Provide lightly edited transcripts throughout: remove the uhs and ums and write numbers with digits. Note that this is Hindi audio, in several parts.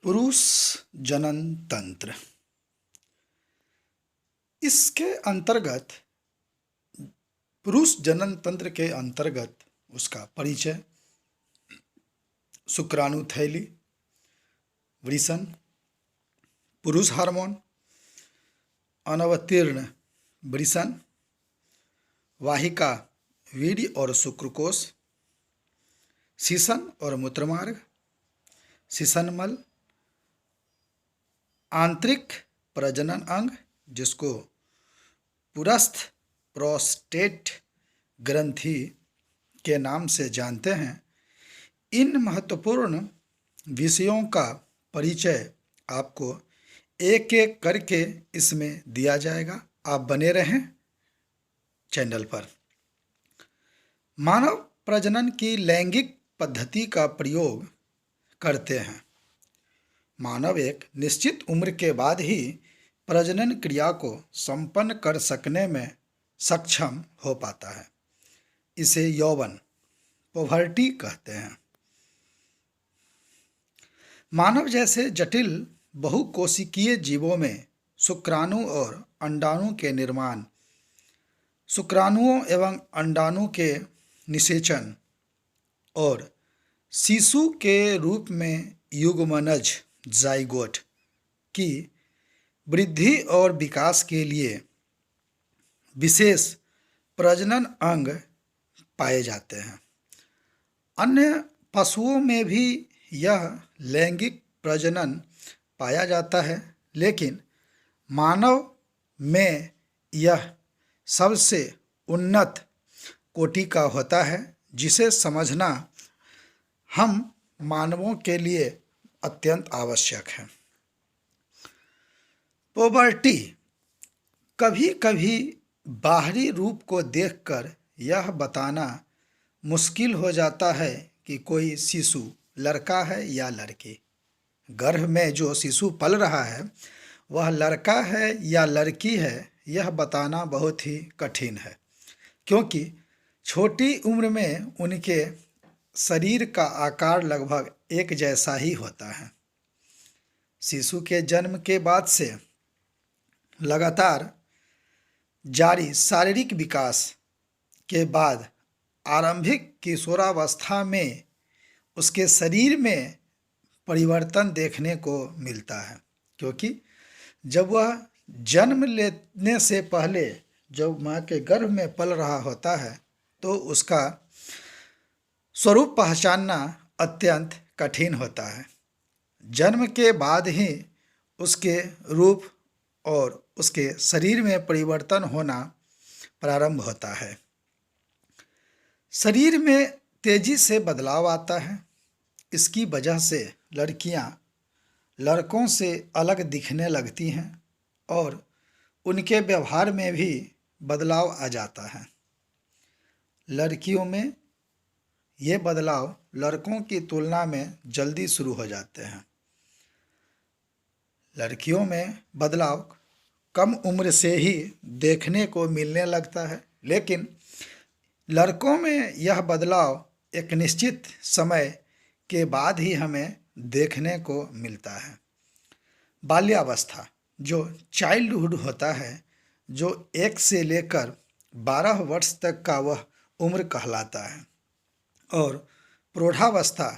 पुरुष जनन तंत्र। इसके अंतर्गत पुरुष जनन तंत्र के अंतर्गत उसका परिचय, शुक्राणु थैली, वृषण, पुरुष हार्मोन, अनवतीर्ण वृषण, वाहिका वीर्य और शुक्रकोश, शीशन और मूत्रमार्ग, शीशनमल, आंतरिक प्रजनन अंग जिसको पुरस्थ प्रोस्टेट ग्रंथि के नाम से जानते हैं। इन महत्वपूर्ण विषयों का परिचय आपको एक एक करके इसमें दिया जाएगा। आप बने रहें चैनल पर। मानव प्रजनन की लैंगिक पद्धति का प्रयोग करते हैं। मानव एक निश्चित उम्र के बाद ही प्रजनन क्रिया को संपन्न कर सकने में सक्षम हो पाता है। इसे यौवन पोवर्टी कहते हैं। मानव जैसे जटिल बहुकोशिकीय जीवों में शुक्राणु और अंडाणु के निर्माण, शुक्राणुओं एवं अंडाणु के निषेचन और शिशु के रूप में युग्मनज जाइगोट की वृद्धि और विकास के लिए विशेष प्रजनन अंग पाए जाते हैं। अन्य पशुओं में भी यह लैंगिक प्रजनन पाया जाता है, लेकिन मानव में यह सबसे उन्नत कोटि का होता है, जिसे समझना हम मानवों के लिए अत्यंत आवश्यक है। पोवर्टी कभी कभी बाहरी रूप को देखकर यह बताना मुश्किल हो जाता है कि कोई शिशु लड़का है या लड़की। गर्भ में जो शिशु पल रहा है वह लड़का है या लड़की है, यह बताना बहुत ही कठिन है, क्योंकि छोटी उम्र में उनके शरीर का आकार लगभग एक जैसा ही होता है। शिशु के जन्म के बाद से लगातार जारी शारीरिक विकास के बाद आरंभिक किशोरावस्था में उसके शरीर में परिवर्तन देखने को मिलता है, क्योंकि जब वह जन्म लेने से पहले जब माँ के गर्भ में पल रहा होता है तो उसका स्वरूप पहचानना अत्यंत कठिन होता है। जन्म के बाद ही उसके रूप और उसके शरीर में परिवर्तन होना प्रारंभ होता है। शरीर में तेजी से बदलाव आता है। इसकी वजह से लड़कियां लड़कों से अलग दिखने लगती हैं और उनके व्यवहार में भी बदलाव आ जाता है। लड़कियों में ये बदलाव लड़कों की तुलना में जल्दी शुरू हो जाते हैं। लड़कियों में बदलाव कम उम्र से ही देखने को मिलने लगता है, लेकिन लड़कों में यह बदलाव एक निश्चित समय के बाद ही हमें देखने को मिलता है। बाल्यावस्था जो चाइल्डहुड होता है, जो 1 से लेकर 12 वर्ष तक का वह उम्र कहलाता है, और प्रौढ़ावस्था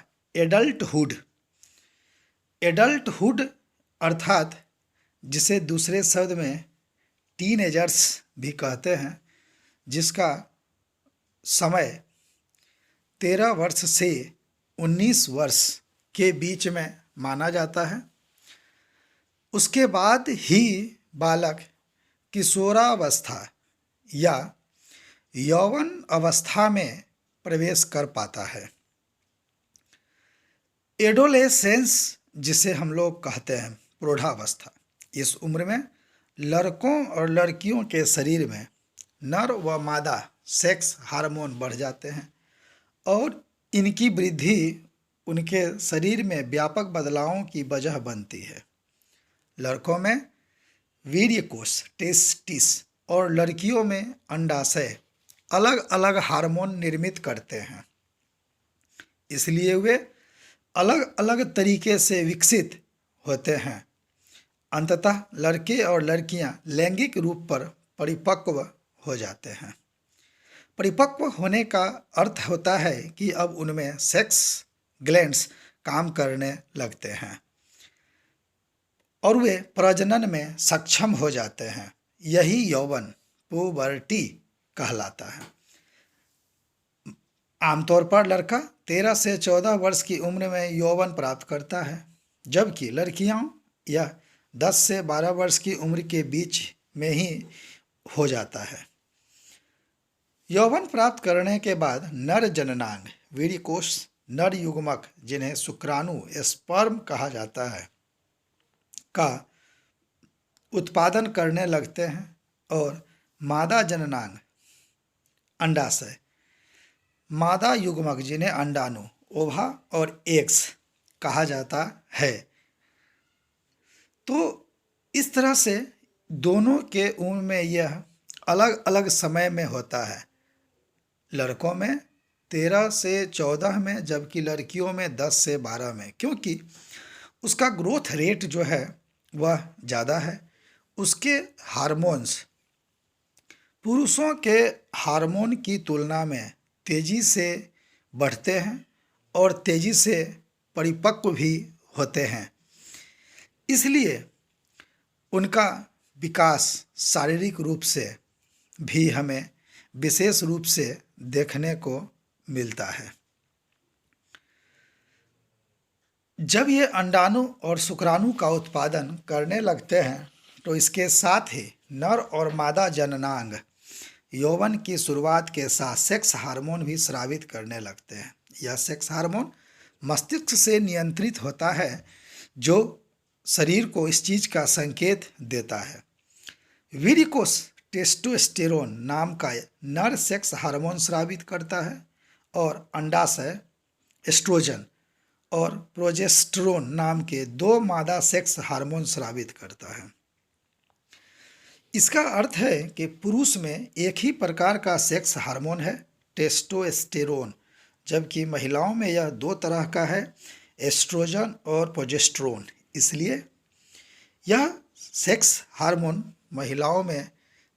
एडल्टहुड अर्थात जिसे दूसरे शब्द में टीनेजर्स भी कहते हैं, जिसका समय 13 वर्ष से 19 वर्ष के बीच में माना जाता है। उसके बाद ही बालक किशोरावस्था या यौवन अवस्था में प्रवेश कर पाता है। एडोलेसेंस जिसे हम लोग कहते हैं प्रौढ़ावस्था, इस उम्र में लड़कों और लड़कियों के शरीर में नर व मादा सेक्स हार्मोन बढ़ जाते हैं और इनकी वृद्धि उनके शरीर में व्यापक बदलावों की वजह बनती है। लड़कों में वीर्य कोश टेस्टिस और लड़कियों में अंडाशय अलग अलग हार्मोन निर्मित करते हैं, इसलिए वे अलग अलग तरीके से विकसित होते हैं। अंततः लड़के और लड़कियां लैंगिक रूप पर परिपक्व हो जाते हैं। परिपक्व होने का अर्थ होता है कि अब उनमें सेक्स ग्लैंड्स काम करने लगते हैं और वे प्रजनन में सक्षम हो जाते हैं। यही यौवन पुबर्टी कहलाता है। आमतौर पर लड़का 13 से 14 वर्ष की उम्र में यौवन प्राप्त करता है, जबकि लड़कियां यह 10 से 12 वर्ष की उम्र के बीच में ही हो जाता है। यौवन प्राप्त करने के बाद नर जननांग वीर्यकोश, नर युग्मक जिन्हें शुक्राणु स्पर्म कहा जाता है का उत्पादन करने लगते हैं और मादा जननांग अंडाशय, मादा युग्मक जिन्हें अंडाणु ओवा और एग्स कहा जाता है। तो इस तरह से दोनों के उम्र में यह अलग अलग समय में होता है। लड़कों में 13 से 14 में, जबकि लड़कियों में 10 से 12 में, क्योंकि उसका ग्रोथ रेट जो है वह ज़्यादा है। उसके हार्मोन्स पुरुषों के हार्मोन की तुलना में तेज़ी से बढ़ते हैं और तेज़ी से परिपक्व भी होते हैं, इसलिए उनका विकास शारीरिक रूप से भी हमें विशेष रूप से देखने को मिलता है। जब ये अंडाणु और शुक्राणु का उत्पादन करने लगते हैं तो इसके साथ ही नर और मादा जननांग यौवन की शुरुआत के साथ सेक्स हार्मोन भी स्रावित करने लगते हैं। यह सेक्स हार्मोन मस्तिष्क से नियंत्रित होता है, जो शरीर को इस चीज़ का संकेत देता है। वीर्यकोश टेस्टोस्टेरोन नाम का नर सेक्स हार्मोन स्रावित करता है और अंडाशय एस्ट्रोजन और प्रोजेस्टेरोन नाम के 2 मादा सेक्स हार्मोन स्रावित करता है। इसका अर्थ है कि पुरुष में एक ही प्रकार का सेक्स हार्मोन है, टेस्टोस्टेरोन, जबकि महिलाओं में यह 2 तरह का है, एस्ट्रोजन और प्रोजेस्टेरोन। इसलिए यह सेक्स हार्मोन महिलाओं में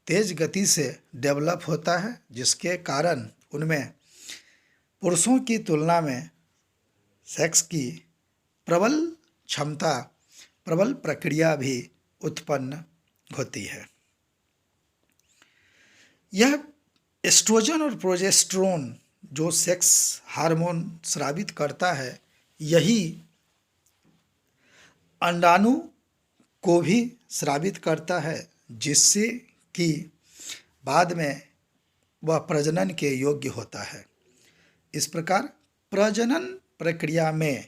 तेज गति से डेवलप होता है, जिसके कारण उनमें पुरुषों की तुलना में सेक्स की प्रबल क्षमता, प्रबल प्रक्रिया भी उत्पन्न होती है। यह एस्ट्रोजन और प्रोजेस्टेरोन जो सेक्स हार्मोन स्रावित करता है, यही अंडाणु को भी स्रावित करता है, जिससे कि बाद में वह प्रजनन के योग्य होता है। इस प्रकार प्रजनन प्रक्रिया में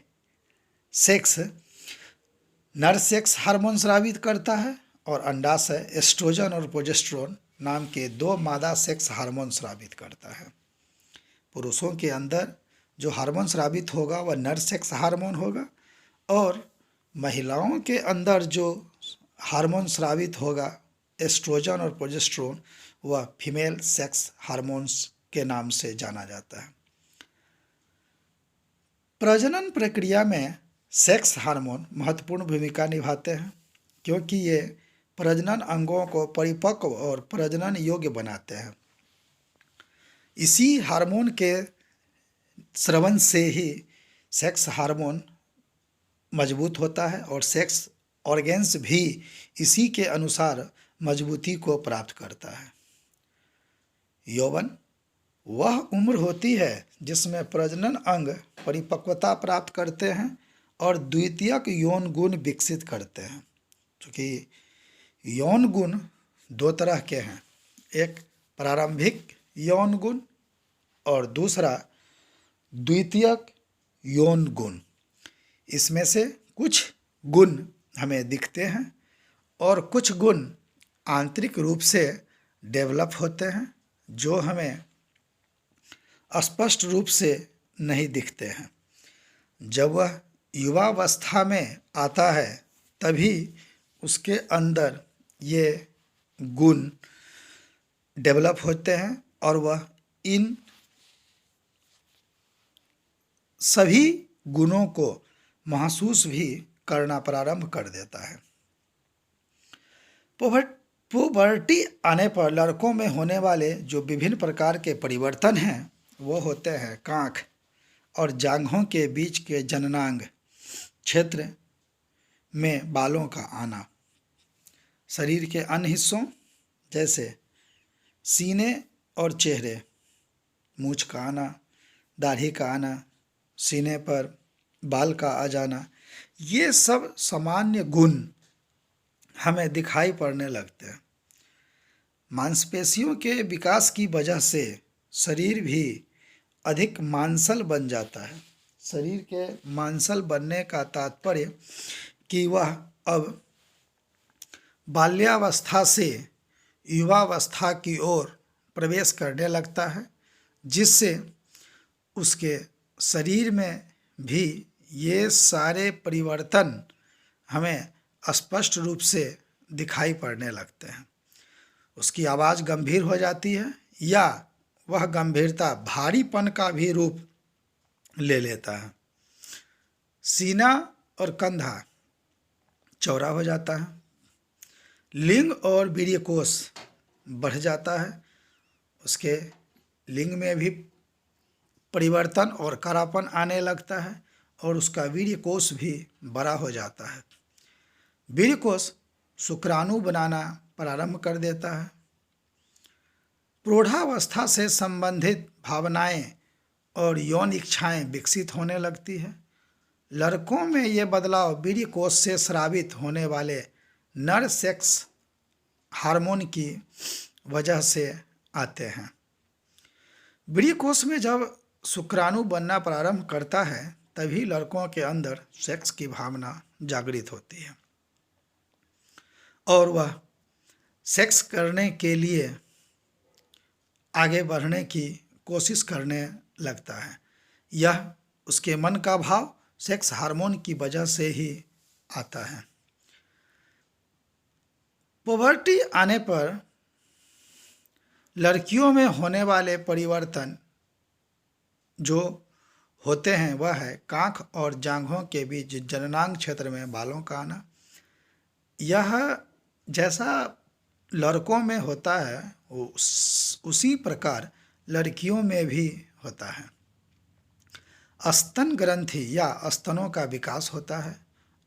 सेक्स नर सेक्स हार्मोन स्रावित करता है और अंडाशय एस्ट्रोजन और प्रोजेस्टेरोन नाम के 2 मादा सेक्स हार्मोन स्रावित करता है। पुरुषों के अंदर जो हार्मोन स्रावित होगा वह नर सेक्स हार्मोन होगा और महिलाओं के अंदर जो हार्मोन स्रावित होगा एस्ट्रोजन और प्रोजेस्टेरोन, वह फीमेल सेक्स हार्मोन्स के नाम से जाना जाता है। प्रजनन प्रक्रिया में सेक्स हार्मोन महत्वपूर्ण भूमिका निभाते हैं, क्योंकि ये प्रजनन अंगों को परिपक्व और प्रजनन योग्य बनाते हैं। इसी हार्मोन के स्रवन से ही सेक्स हार्मोन मजबूत होता है और सेक्स ऑर्गेन्स भी इसी के अनुसार मजबूती को प्राप्त करता है। यौवन वह उम्र होती है जिसमें प्रजनन अंग परिपक्वता प्राप्त करते हैं और द्वितीयक यौन गुण विकसित करते हैं। क्योंकि यौन गुण 2 तरह के हैं, एक प्रारंभिक यौन गुण और दूसरा द्वितीयक यौन गुण। इसमें से कुछ गुण हमें दिखते हैं और कुछ गुण आंतरिक रूप से डेवलप होते हैं, जो हमें स्पष्ट रूप से नहीं दिखते हैं। जब वह युवावस्था में आता है तभी उसके अंदर ये गुण डेवलप होते हैं और वह इन सभी गुणों को महसूस भी करना प्रारंभ कर देता है। पुबर्टी आने पर लड़कों में होने वाले जो विभिन्न प्रकार के परिवर्तन हैं वो होते हैं कांख और जांघों के बीच के जननांग क्षेत्र में बालों का आना, शरीर के अन्य हिस्सों जैसे सीने और चेहरे, मूंछ का आना, दाढ़ी का आना, सीने पर बाल का आ जाना, ये सब सामान्य गुण हमें दिखाई पड़ने लगते हैं। मांसपेशियों के विकास की वजह से शरीर भी अधिक मांसल बन जाता है। शरीर के मांसल बनने का तात्पर्य कि वह अब बाल्यावस्था से युवावस्था की ओर प्रवेश करने लगता है, जिससे उसके शरीर में भी ये सारे परिवर्तन हमें स्पष्ट रूप से दिखाई पड़ने लगते हैं। उसकी आवाज़ गंभीर हो जाती है या वह गंभीरता भारीपन का भी रूप ले लेता है। सीना और कंधा चौड़ा हो जाता है। लिंग और वीर्यकोश बढ़ जाता है। उसके लिंग में भी परिवर्तन और कारापन आने लगता है और उसका वीर्यकोश भी बड़ा हो जाता है। वीर्यकोश शुक्राणु बनाना प्रारंभ कर देता है। प्रौढ़ावस्था से संबंधित भावनाएं और यौन इच्छाएं विकसित होने लगती है। लड़कों में ये बदलाव वीर्यकोश से स्रावित होने वाले नर सेक्स हार्मोन की वजह से आते हैं। वीर्यकोश में जब शुक्राणु बनना प्रारंभ करता है तभी लड़कों के अंदर सेक्स की भावना जागृत होती है और वह सेक्स करने के लिए आगे बढ़ने की कोशिश करने लगता है। यह उसके मन का भाव सेक्स हार्मोन की वजह से ही आता है। पुबर्टी आने पर लड़कियों में होने वाले परिवर्तन जो होते हैं वह है कांख और जांघों के बीच जननांग क्षेत्र में बालों का आना। यह जैसा लड़कों में होता है उसी प्रकार लड़कियों में भी होता है। स्तन ग्रंथि या स्तनों का विकास होता है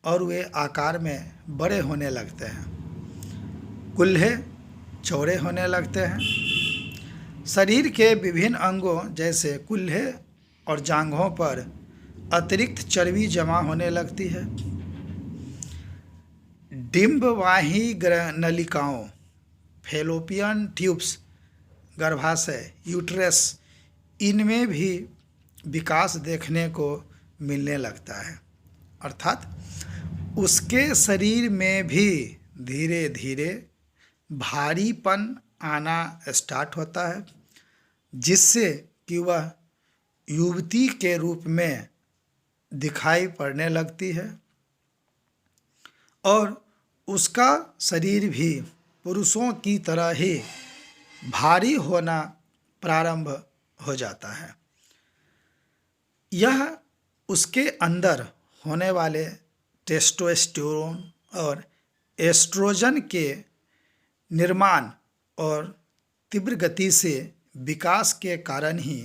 और वे आकार में बड़े होने लगते हैं। कुल्हे चौड़े होने लगते हैं। शरीर के विभिन्न अंगों जैसे कुल्हे और जांघों पर अतिरिक्त चर्बी जमा होने लगती है। डिंबवाही नलिकाओं, फैलोपियन ट्यूब्स, गर्भाशय, यूट्रस, इनमें भी विकास देखने को मिलने लगता है। अर्थात उसके शरीर में भी धीरे धीरे भारीपन आना स्टार्ट होता है, जिससे कि वह युवती के रूप में दिखाई पड़ने लगती है और उसका शरीर भी पुरुषों की तरह ही भारी होना प्रारंभ हो जाता है। यह उसके अंदर होने वाले टेस्टोस्टेरोन और एस्ट्रोजन के निर्माण और तीव्र गति से विकास के कारण ही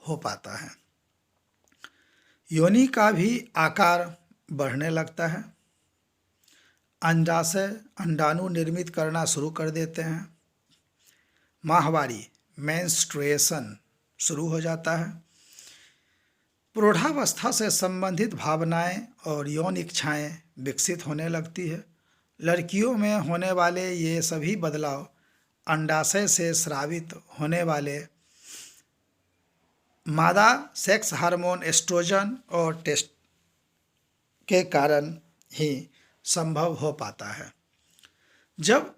हो पाता है। योनि का भी आकार बढ़ने लगता है। अंडाशय अंडाणु निर्मित करना शुरू कर देते हैं। माहवारी मेंस्ट्रुएशन शुरू हो जाता है। प्रौढ़ावस्था से संबंधित भावनाएं और यौन इच्छाएं विकसित होने लगती है। लड़कियों में होने वाले ये सभी बदलाव अंडाशय से स्रावित होने वाले मादा सेक्स हार्मोन एस्ट्रोजन और टेस्ट के कारण ही संभव हो पाता है। जब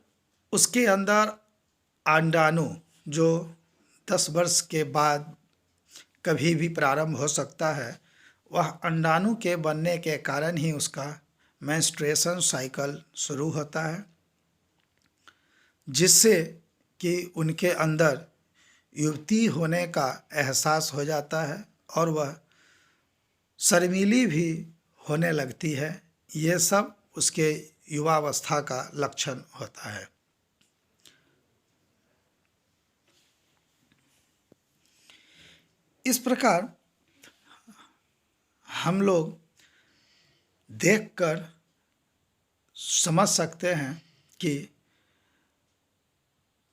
उसके अंदर अंडाणु जो 10 वर्ष के बाद कभी भी प्रारंभ हो सकता है, वह अंडाणु के बनने के कारण ही उसका मेंस्ट्रुएशन साइकिल शुरू होता है, जिससे कि उनके अंदर युवती होने का एहसास हो जाता है और वह शर्मीली भी होने लगती है ये सब उसके युवावस्था का लक्षण होता है। इस प्रकार हम लोग देखकर समझ सकते हैं कि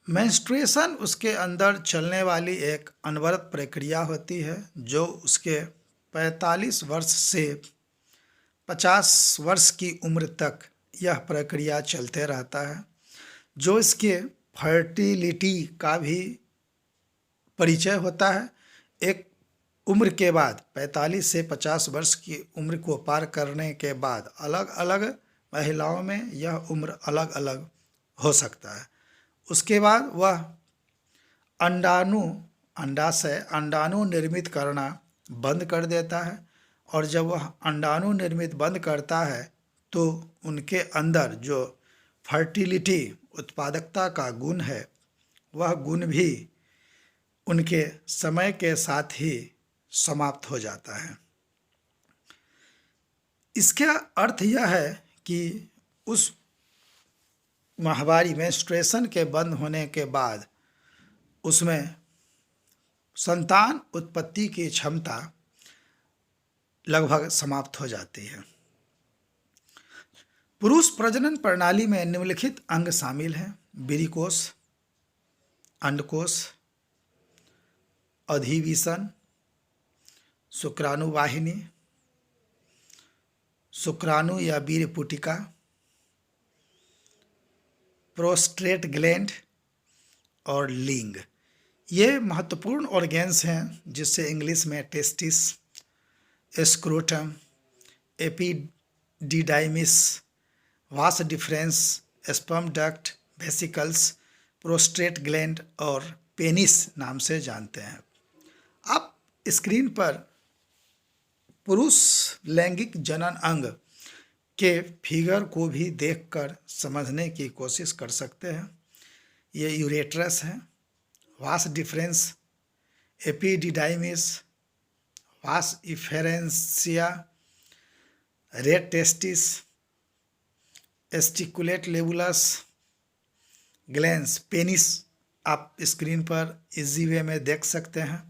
मेंस्ट्रुएशन उसके अंदर चलने वाली एक अनवरत प्रक्रिया होती है जो उसके 45 वर्ष से 50 वर्ष की उम्र तक यह प्रक्रिया चलते रहता है, जो इसके फर्टिलिटी का भी परिचय होता है। एक उम्र के बाद 45 से 50 वर्ष की उम्र को पार करने के बाद अलग अलग महिलाओं में यह उम्र अलग अलग हो सकता है। उसके बाद वह अंडाणु निर्मित करना बंद कर देता है, और जब वह अंडाणु निर्मित बंद करता है तो उनके अंदर जो फर्टिलिटी उत्पादकता का गुण है वह गुण भी उनके समय के साथ ही समाप्त हो जाता है। इसका अर्थ यह है कि उस माहवारी मेंस्ट्रुएशन के बंद होने के बाद उसमें संतान उत्पत्ति की क्षमता लगभग समाप्त हो जाती है। पुरुष प्रजनन प्रणाली में निम्नलिखित अंग शामिल हैं: वीर्यकोश, अंडकोश, अधिविशन, शुक्राणु वाहिनी, शुक्राणु या वीर्यपुटिका, प्रोस्टेट ग्लैंड और लिंग। ये महत्वपूर्ण ऑर्गेन्स हैं जिससे इंग्लिश में testis, scrotum, epididymis, vas deferens, sperm duct, vesicles, prostate gland और पेनिस नाम से जानते हैं। आप स्क्रीन पर पुरुष लैंगिक जनन अंग के फिगर को भी देखकर समझने की कोशिश कर सकते हैं। ये यूरेट्रस है, वास डिफरेंस, एपिडिडाइमिस, वास इफेरेंसिया, रेड टेस्टिस, एस्टिकुलेट लेबुलस, ग्लैंस, पेनिस आप स्क्रीन पर इजी वे में देख सकते हैं।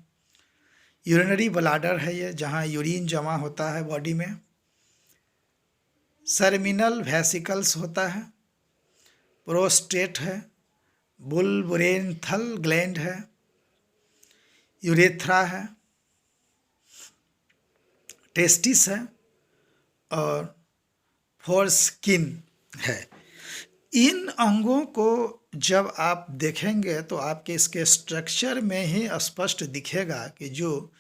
यूरिनरी ब्लाडर है ये, जहाँ यूरिन जमा होता है बॉडी में। सर्मिनल वेसिकल्स होता है, प्रोस्टेट है, बुलबुरेंथल ग्लैंड है, यूरेथ्रा है, टेस्टिस है और फोरस्किन है। इन अंगों को जब आप देखेंगे तो आपके इसके स्ट्रक्चर में ही स्पष्ट दिखेगा कि जो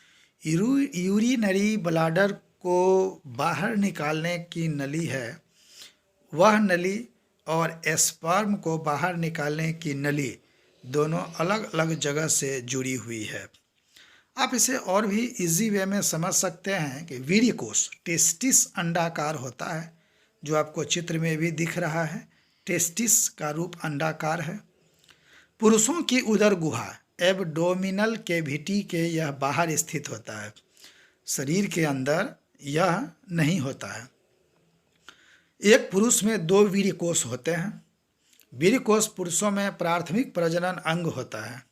यूरिनरी ब्लाडर को बाहर निकालने की नली है, वह नली और स्पर्म को बाहर निकालने की नली दोनों अलग अलग जगह से जुड़ी हुई है। आप इसे और भी इजी वे में समझ सकते हैं कि वीर्यकोश टेस्टिस अंडाकार होता है, जो आपको चित्र में भी दिख रहा है। टेस्टिस का रूप अंडाकार है। पुरुषों की उदर गुहा एब्डोमिनल कैविटी के यह बाहर स्थित होता है, शरीर के अंदर यह नहीं होता है। एक पुरुष में 2 वीर्यकोश होते हैं। वीर्यकोश पुरुषों में प्राथमिक प्रजनन अंग होता है।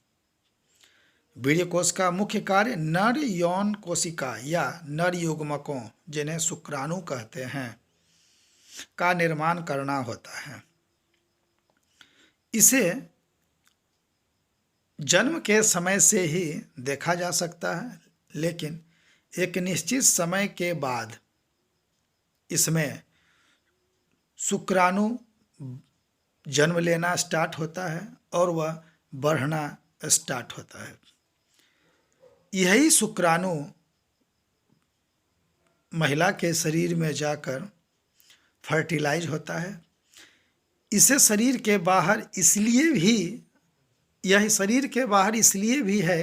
वीर्यकोश का मुख्य कार्य नर यौन कोशिका या नर युग्मकों, जिन्हें शुक्राणु कहते हैं, का निर्माण करना होता है। इसे जन्म के समय से ही देखा जा सकता है, लेकिन एक निश्चित समय के बाद इसमें शुक्राणु जन्म लेना स्टार्ट होता है और वह बढ़ना स्टार्ट होता है। यही शुक्राणु महिला के शरीर में जाकर फर्टिलाइज होता है। इसे शरीर के बाहर इसलिए भी यह शरीर के बाहर इसलिए भी है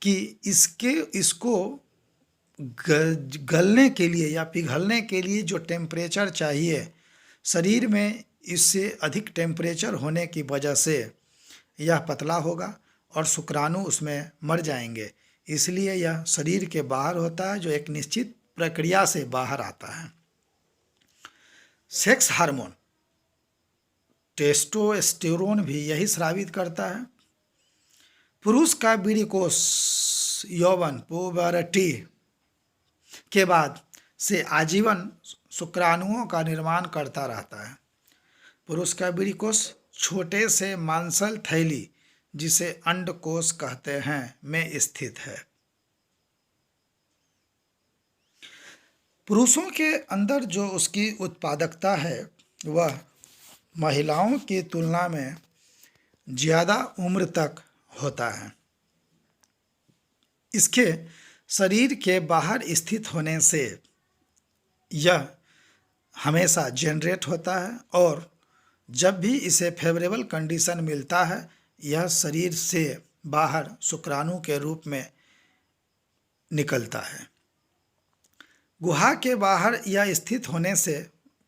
कि इसको गलने के लिए या पिघलने के लिए जो टेम्परेचर चाहिए, शरीर में इससे अधिक टेम्परेचर होने की वजह से यह पतला होगा और शुक्राणु उसमें मर जाएंगे। इसलिए यह शरीर के बाहर होता है, जो एक निश्चित प्रक्रिया से बाहर आता है। सेक्स हार्मोन टेस्टोस्टेरोन भी यही स्रावित करता है। पुरुष का वीर्यकोष यौवन पुबर्टी के बाद से आजीवन शुक्राणुओं का निर्माण करता रहता है। पुरुष का वीर्यकोष छोटे से मांसल थैली, जिसे अंडकोश कहते हैं, में स्थित है। पुरुषों के अंदर जो उसकी उत्पादकता है वह महिलाओं की तुलना में ज़्यादा उम्र तक होता है। इसके शरीर के बाहर स्थित होने से यह हमेशा जनरेट होता है और जब भी इसे फेवरेबल कंडीशन मिलता है यह शरीर से बाहर शुक्राणु के रूप में निकलता है। गुहा के बाहर यह स्थित होने से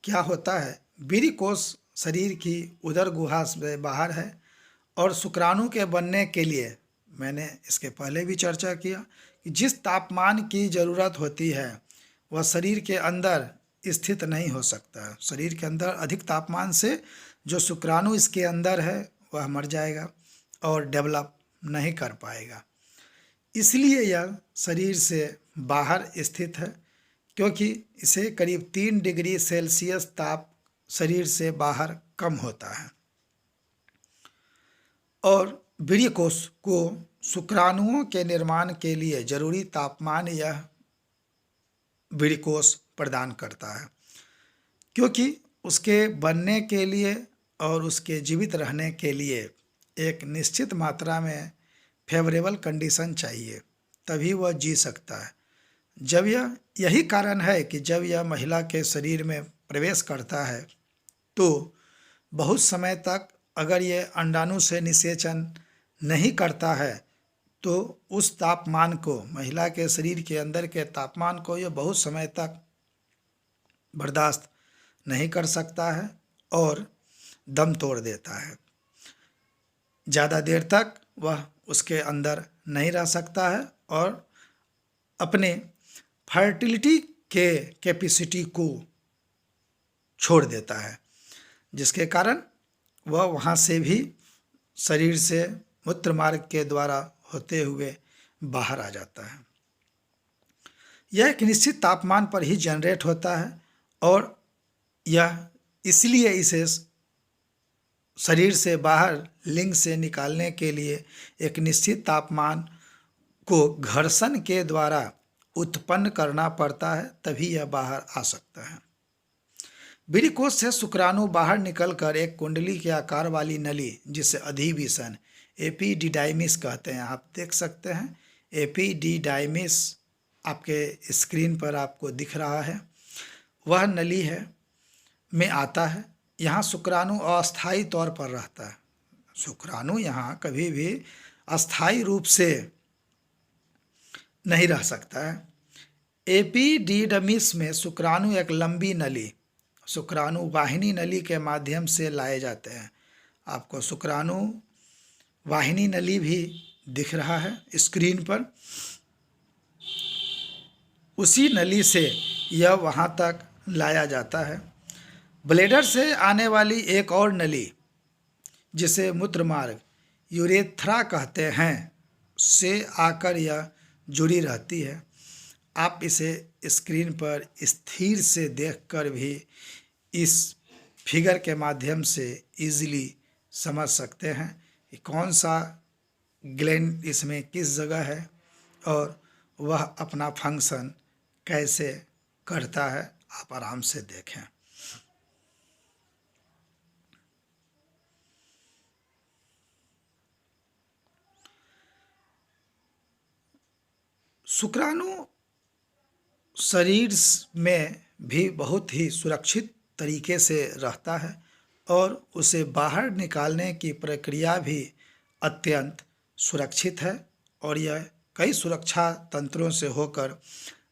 क्या होता है, वीर्यकोष शरीर की उदर गुहा से बाहर है और शुक्राणु के बनने के लिए मैंने इसके पहले भी चर्चा किया कि जिस तापमान की ज़रूरत होती है वह शरीर के अंदर स्थित नहीं हो सकता। शरीर के अंदर अधिक तापमान से जो शुक्राणु इसके अंदर है वह मर जाएगा और डेवलप नहीं कर पाएगा। इसलिए यह शरीर से बाहर स्थित है, क्योंकि इसे करीब 3 डिग्री सेल्सियस ताप शरीर से बाहर कम होता है और वीर्यकोष को शुक्राणुओं के निर्माण के लिए जरूरी तापमान यह वीर्यकोष प्रदान करता है, क्योंकि उसके बनने के लिए और उसके जीवित रहने के लिए एक निश्चित मात्रा में फेवरेबल कंडीशन चाहिए, तभी वह जी सकता है। जब यही कारण है कि जब यह महिला के शरीर में प्रवेश करता है तो बहुत समय तक अगर ये अंडाणु से निषेचन नहीं करता है तो उस तापमान को, महिला के शरीर के अंदर के तापमान को यह बहुत समय तक बर्दाश्त नहीं कर सकता है और दम तोड़ देता है। ज़्यादा देर तक वह उसके अंदर नहीं रह सकता है और अपने फर्टिलिटी के कैपेसिटी को छोड़ देता है, जिसके कारण वह वहाँ से भी शरीर से मूत्र मार्ग के द्वारा होते हुए बाहर आ जाता है। यह एक निश्चित तापमान पर ही जनरेट होता है और यह इसलिए इसे शरीर से बाहर लिंग से निकालने के लिए एक निश्चित तापमान को घर्षण के द्वारा उत्पन्न करना पड़ता है, तभी यह बाहर आ सकता है। वीर्यकोष से शुक्राणु बाहर निकलकर एक कुंडली के आकार वाली नली, जिसे अधिवेशन एपिडिडाइमिस कहते हैं, आप देख सकते हैं एपिडिडाइमिस आपके स्क्रीन पर आपको दिख रहा है, वह नली है में आता है। यहाँ शुक्राणु अस्थायी तौर पर रहता है। शुक्राणु यहाँ कभी भी अस्थायी रूप से नहीं रह सकता है। एपिडिडमिस में शुक्राणु एक लंबी नली, शुक्राणु वाहिनी नली के माध्यम से लाए जाते हैं। आपको शुक्राणु वाहिनी नली भी दिख रहा है स्क्रीन पर। उसी नली से यह वहाँ तक लाया जाता है। ब्लैडर से आने वाली एक और नली, जिसे मूत्रमार्ग यूरेथ्रा कहते हैं, से आकर यह जुड़ी रहती है। आप इसे स्क्रीन पर स्थिर से देखकर भी इस फिगर के माध्यम से इजीली समझ सकते हैं कि कौन सा ग्लैंड इसमें किस जगह है और वह अपना फंक्शन कैसे करता है। आप आराम से देखें। शुक्राणु शरीर में भी बहुत ही सुरक्षित तरीके से रहता है और उसे बाहर निकालने की प्रक्रिया भी अत्यंत सुरक्षित है और यह कई सुरक्षा तंत्रों से होकर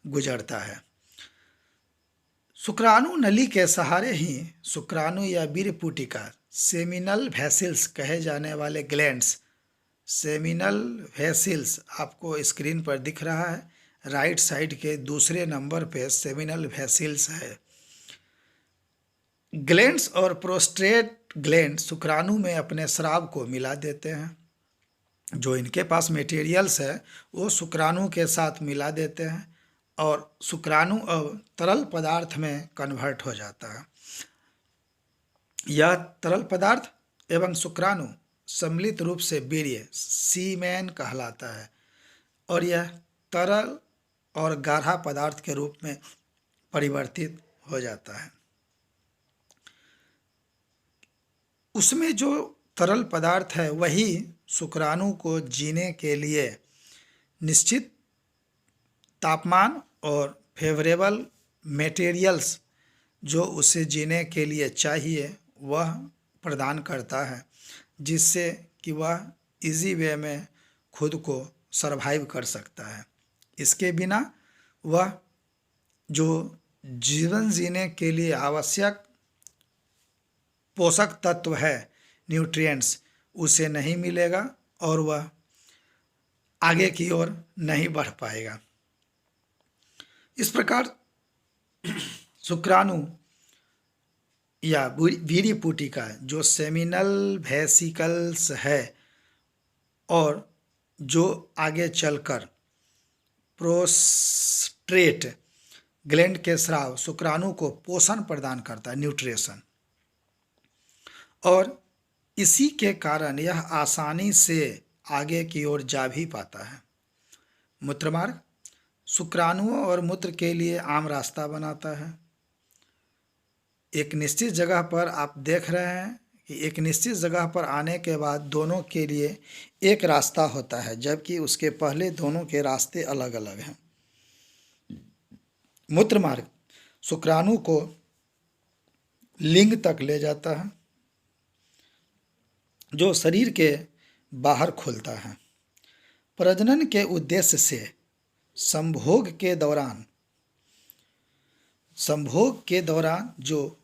गुजरता है। शुक्राणु नली के सहारे ही शुक्राणु या वीर्यपुटिका, सेमिनल वेसिल्स कहे जाने वाले ग्लैंड्स, सेमिनल वेसिल्स आपको स्क्रीन पर दिख रहा है, राइट साइड के दूसरे नंबर पे सेमिनल वेसिल्स है। ग्लैंड्स और प्रोस्टेट ग्लैंड शुक्राणु में अपने स्राव को मिला देते हैं। जो इनके पास मटेरियल्स है वो शुक्राणु के साथ मिला देते हैं और शुक्राणु अब तरल पदार्थ में कन्वर्ट हो जाता है। यह तरल पदार्थ एवं शुक्राणु सम्मिलित रूप से वीर्य सीमेन कहलाता है और यह तरल और गाढ़ा पदार्थ के रूप में परिवर्तित हो जाता है। उसमें जो तरल पदार्थ है वही शुक्राणु को जीने के लिए निश्चित तापमान और फेवरेबल मटेरियल्स जो उसे जीने के लिए चाहिए वह प्रदान करता है, जिससे कि वह इजी वे में खुद को सरवाइव कर सकता है। इसके बिना वह जो जीवन जीने के लिए आवश्यक पोषक तत्व है, न्यूट्रिएंट्स, उसे नहीं मिलेगा और वह आगे की ओर नहीं बढ़ पाएगा। इस प्रकार शुक्राणु या वीर्यपुटिका जो सेमिनल वेसिकल्स है और जो आगे चलकर प्रोस्टेट ग्लैंड के स्राव शुक्राणु को पोषण प्रदान करता है, न्यूट्रिशन, और इसी के कारण यह आसानी से आगे की ओर जा भी पाता है। मूत्रमार्ग शुक्राणुओं और मूत्र के लिए आम रास्ता बनाता है। एक निश्चित जगह पर आप देख रहे हैं कि एक निश्चित जगह पर आने के बाद दोनों के लिए एक रास्ता होता है, जबकि उसके पहले दोनों के रास्ते अलग अलग हैं। मूत्रमार्ग शुक्राणु को लिंग तक ले जाता है जो शरीर के बाहर खुलता है। प्रजनन के उद्देश्य से संभोग के दौरान जो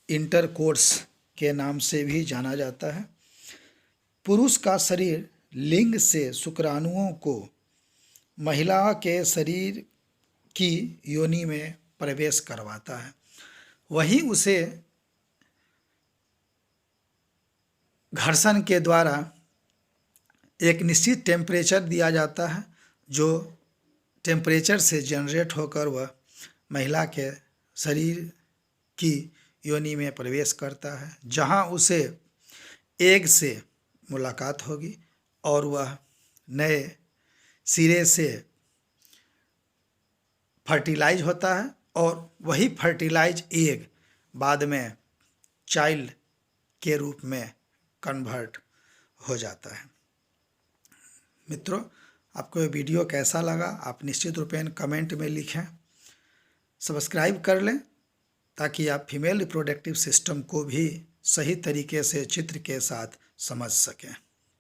इंटरकोर्स के नाम से भी जाना जाता है, पुरुष का शरीर लिंग से शुक्राणुओं को महिला के शरीर की योनि में प्रवेश करवाता है। वहीं उसे घर्षण के द्वारा एक निश्चित टेम्परेचर दिया जाता है, जो टेम्परेचर से जनरेट होकर वह महिला के शरीर की योनि में प्रवेश करता है, जहां उसे एग से मुलाकात होगी और वह नए सिरे से फर्टिलाइज होता है और वही फर्टिलाइज एग बाद में चाइल्ड के रूप में कन्वर्ट हो जाता है। मित्रों, आपको ये वीडियो कैसा लगा आप निश्चित रूपेण कमेंट में लिखें। सब्सक्राइब कर लें ताकि आप फीमेल रिप्रोडक्टिव सिस्टम को भी सही तरीके से चित्र के साथ समझ सकें।